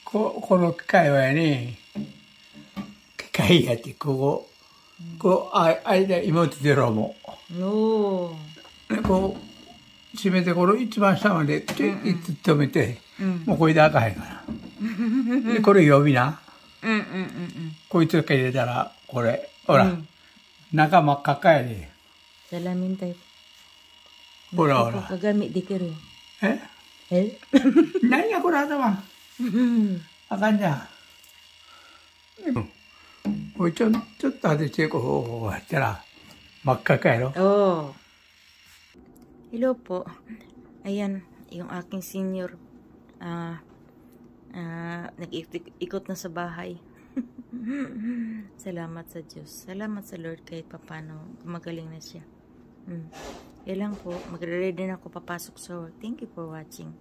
この機械はやね、機械やって、間、妹ゼロも。こう、閉めて、この一番下まで、止めて、もうこれで開かへんから。で、これ呼びな。こいつだけ入れたら、これ、ほら、中真っ赤っかやで。Salamin tayo. ほらほら。Kagamit di ka rin. 何やこれ頭。あかんじゃん。これちょっと外してこうやったら真っ赤っかやろ。Hello po. Ayan, yung aking senior. Nag-ikot na sa bahay. Salamat sa Diyos. Salamat sa Lord kahit papano gumagaling na siya. Yan lang po. Magre-ready na ako papasok sa work. Thank you for watching.